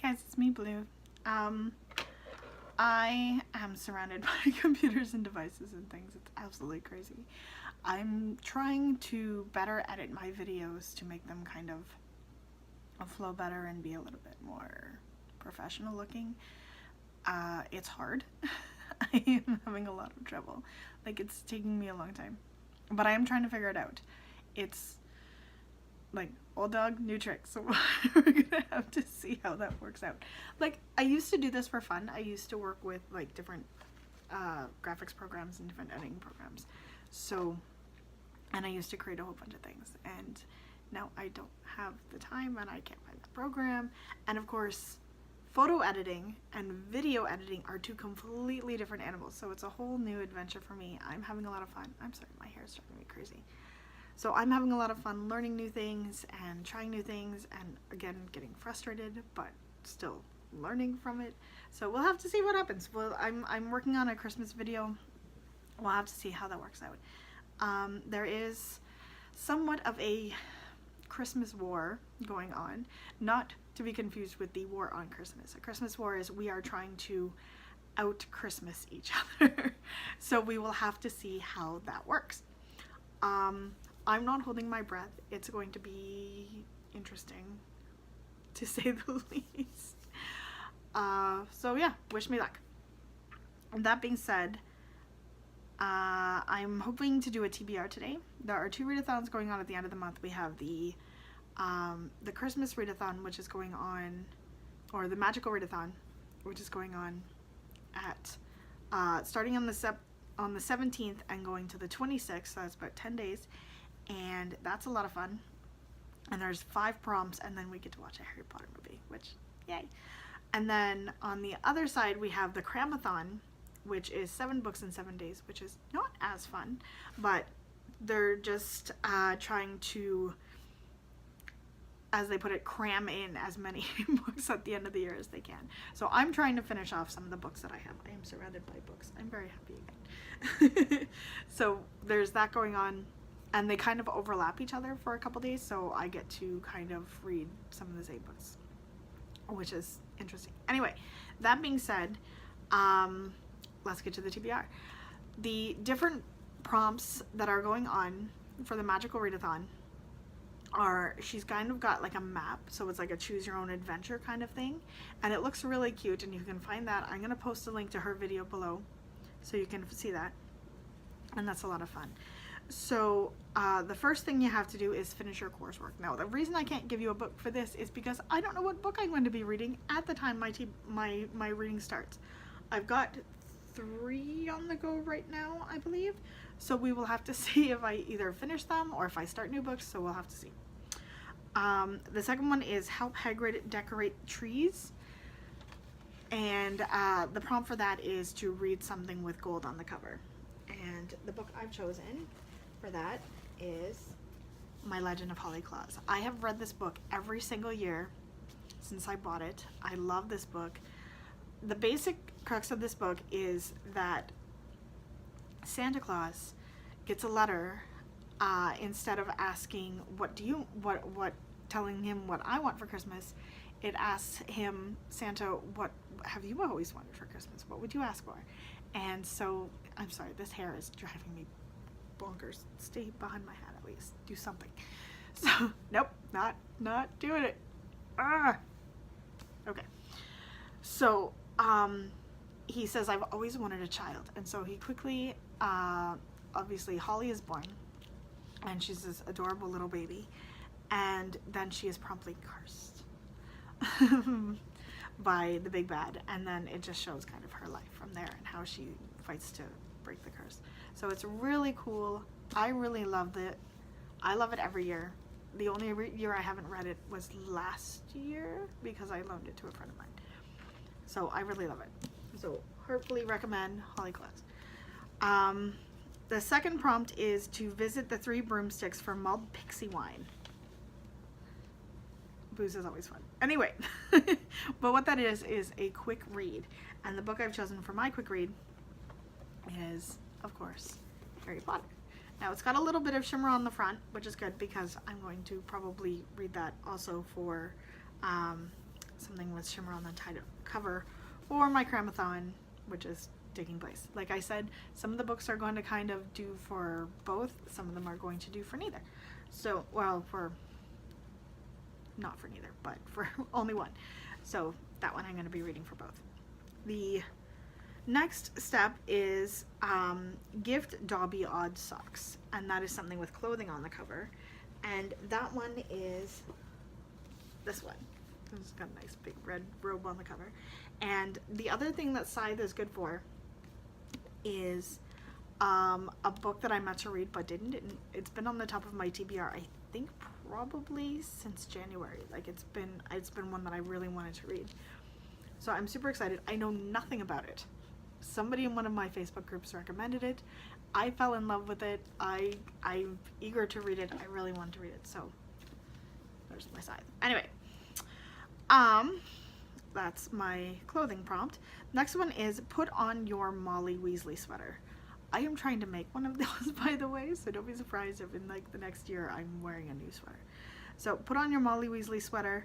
guys, it's me, Blue. I am surrounded by computers and devices and things. It's absolutely crazy. I'm trying to better edit my videos to make them kind of flow better and be a little bit more professional looking. It's hard. I am having a lot of trouble. Like, it's taking me a long time. But I am trying to figure it out. It's like old dog, new trick. So we're gonna have to see how that works out. Like, I used to do this for fun. I used to work with like different graphics programs and different editing programs. So, and I used to create a whole bunch of things. And now I don't have the time and I can't find the program. And of course, photo editing and video editing are two completely different animals. So it's a whole new adventure for me. I'm having a lot of fun. I'm sorry, my hair is driving me crazy. So I'm having a lot of fun learning new things and trying new things, and again getting frustrated but still learning from it. So we'll have to see what happens. Well, I'm working on a Christmas video. We'll have to see how that works out. There is somewhat of a Christmas war going on, not to be confused with the war on Christmas. A Christmas war is we are trying to out Christmas each other. So we will have to see how that works. I'm not holding my breath. It's going to be interesting, to say the least. So yeah, wish me luck. That being said, I'm hoping to do a TBR today. There are 2 readathons going on at the end of the month. We have the Christmas readathon, which is going on, or the magical readathon, which is going on at starting on the 17th and going to the 26th. So that's about 10 days. And that's a lot of fun. And there's 5 prompts, and then we get to watch a Harry Potter movie, which, yay. And then on the other side, we have the Cramathon, which is 7 books in 7 days, which is not as fun, but they're just trying to, as they put it, cram in as many books at the end of the year as they can. So I'm trying to finish off some of the books that I have. I am surrounded by books. I'm very happy again. So there's that going on. And they kind of overlap each other for a couple days, so I get to kind of read some of the same books, which is interesting. Anyway, that being said, let's get to the TBR. The different prompts that are going on for the magical readathon are, she's kind of got like a map, so it's like a choose your own adventure kind of thing, and it looks really cute, and you can find that. I'm going to post a link to her video below so you can see that, and that's a lot of fun. So the first thing you have to do is finish your coursework. Now, the reason I can't give you a book for this is because I don't know what book I'm going to be reading at the time my reading starts. I've got 3 on the go right now, I believe. So we will have to see if I either finish them or if I start new books, so we'll have to see. The second one is Help Hagrid Decorate Trees. And the prompt for that is to read something with gold on the cover. And the book I've chosen for that is My Legend of Holly Claus. I have read this book every single year since I bought it. I love this book. The basic crux of this book is that Santa Claus gets a letter, instead of asking telling him what I want for Christmas, it asks him, Santa, what have you always wanted for Christmas? What would you ask for? And so, I'm sorry, this hair is driving me bonkers. Stay behind my hat at least. Do something. So, nope, not doing it. Okay. So, he says, I've always wanted a child. And so he quickly, obviously Holly is born, and she's this adorable little baby. And then she is promptly cursed by the big bad, and then it just shows kind of her life from there and how she fights to break the curse. So it's really cool. I really loved it. I love it every year. The only year I haven't read it was last year because I loaned it to a friend of mine. So I really love it. So heartfully recommend Holly Claus. The second prompt is to visit the 3 broomsticks for mulled pixie wine. Booze is always fun. Anyway, but what that is a quick read. And the book I've chosen for my quick read is, of course, Harry Potter. Now it's got a little bit of shimmer on the front, which is good because I'm going to probably read that also for something with shimmer on the cover, or my Cramathon, which is taking place. Like I said, some of the books are going to kind of do for both, some of them are going to do for neither. So, well, not for neither, but for only one. So that one I'm going to be reading for both. The next step is gift Dobby odd socks, and that is something with clothing on the cover, and that one is this one. It's got a nice big red robe on the cover. And the other thing that Scythe is good for is a book that I meant to read but didn't. It's been on the top of my TBR, I think probably since January. Like it's been one that I really wanted to read. So I'm super excited. I know nothing about it. Somebody in one of my Facebook groups recommended it. I fell in love with it. I'm eager to read it. I really wanted to read it. So there's my Scythe. Anyway, that's my clothing prompt. Next one is put on your Molly Weasley sweater. I am trying to make one of those, by the way, so don't be surprised if in like the next year I'm wearing a new sweater. So put on your Molly Weasley sweater,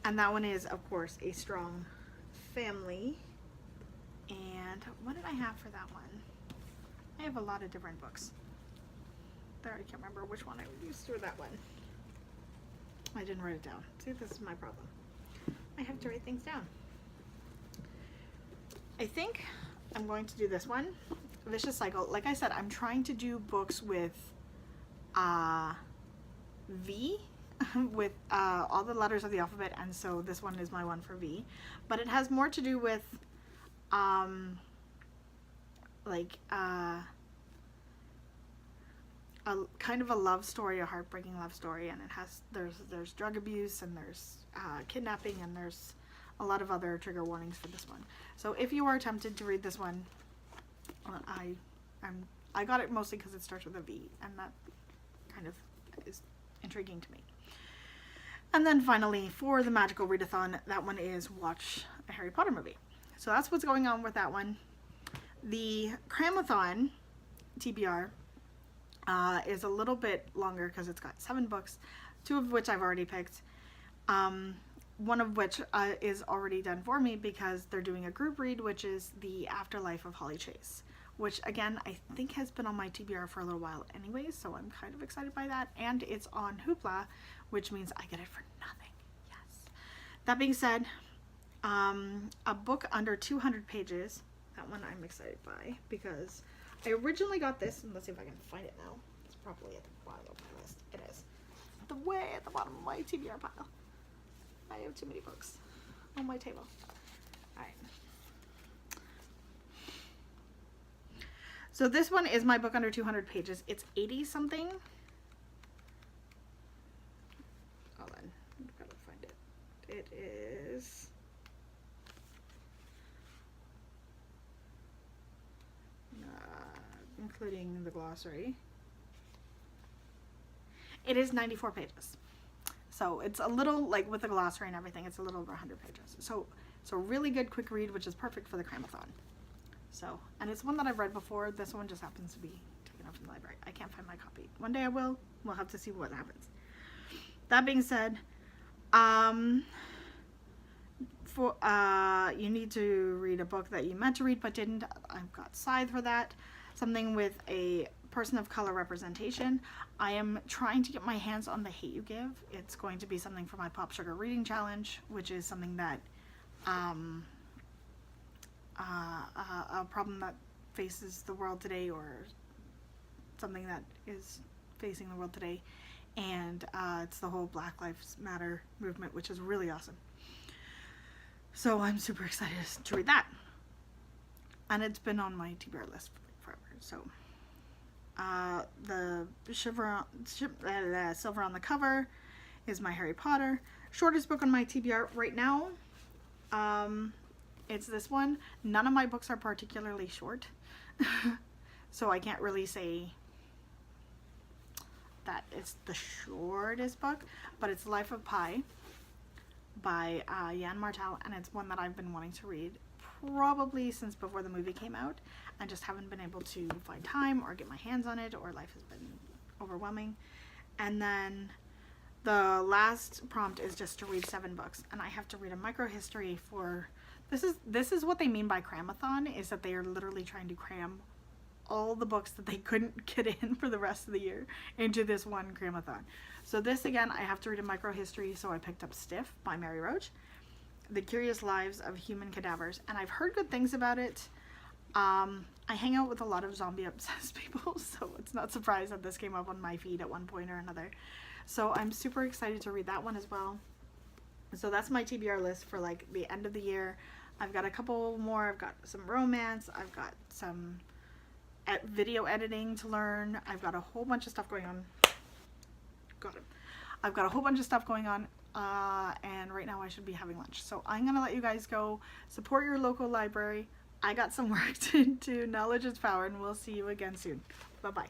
and that one is of course A Strong Family. And what did I have for that one? I have a lot of different books. There, I can't remember which one I used for that one. I didn't write it down. See, this is my problem. I have to write things down. I think I'm going to do this one, Vicious Cycle. Like I said, I'm trying to do books with V, with all the letters of the alphabet, and so this one is my one for V. But it has more to do with a kind of a love story, a heartbreaking love story, and it has there's drug abuse, and there's kidnapping, and there's a lot of other trigger warnings for this one. So if you are tempted to read this one, I got it mostly because it starts with a V, and that kind of is intriguing to me. And then finally, for the magical readathon, that one is watch a Harry Potter movie. So that's what's going on with that one. The Cramathon TBR is a little bit longer because it's got 7 books, 2 of which I've already picked. One of which is already done for me because they're doing a group read, which is The Afterlife of Holly Chase, which again I think has been on my TBR for a little while anyways, so I'm kind of excited by that. And it's on Hoopla, which means I get it for nothing. Yes. That being said, a book under 200 pages, that one I'm excited by because I originally got this, and let's see if I can find it now. It's probably at the bottom of my list. It is. Way at the bottom of my TBR pile. I have too many books on my table. Alright. So this one is my book under 200 pages. It's 80 something. Hold on. I've got to find it. It is... including the glossary. It is 94 pages. So it's a little, like with the glossary and everything, it's a little over 100 pages. So it's a really good quick read, which is perfect for the Cramathon. So, and it's one that I've read before. This one just happens to be taken up from the library. I can't find my copy. One day I will. We'll have to see what happens. That being said, you need to read a book that you meant to read but didn't. I've got Scythe for that. Something with a person of color representation. I am trying to get my hands on The Hate You Give. It's going to be something for my Pop Sugar Reading Challenge, which is something that a problem that faces the world today, or something that is facing the world today, and it's the whole Black Lives Matter movement, which is really awesome. So I'm super excited to read that, and it's been on my TBR list forever. So the silver on the cover is my Harry Potter. Shortest book on my TBR right now, it's this one. None of my books are particularly short, so I can't really say that it's the shortest book, but it's Life of Pi by Jan Martel, and it's one that I've been wanting to read probably since before the movie came out, and just haven't been able to find time or get my hands on it, or life has been overwhelming. And then The last prompt is just to read 7 books, and I have to read a microhistory for, this is what they mean by Cramathon, is that they are literally trying to cram all the books that they couldn't get in for the rest of the year into this one Cramathon. So this, again, I have to read a microhistory, so I picked up Stiff by Mary Roach, The Curious Lives of Human Cadavers, and I've heard good things about it. I hang out with a lot of zombie obsessed people, so it's not surprised that this came up on my feed at one point or another. So I'm super excited to read that one as well. So that's my TBR list for like the end of the year. I've got a couple more. I've got some romance. I've got some video editing to learn. I've got a whole bunch of stuff going on. Got it. I've got a whole bunch of stuff going on. And right now I should be having lunch. So I'm going to let you guys go. Support your local library. I got some work to do. Knowledge is power, and we'll see you again soon. Bye-bye.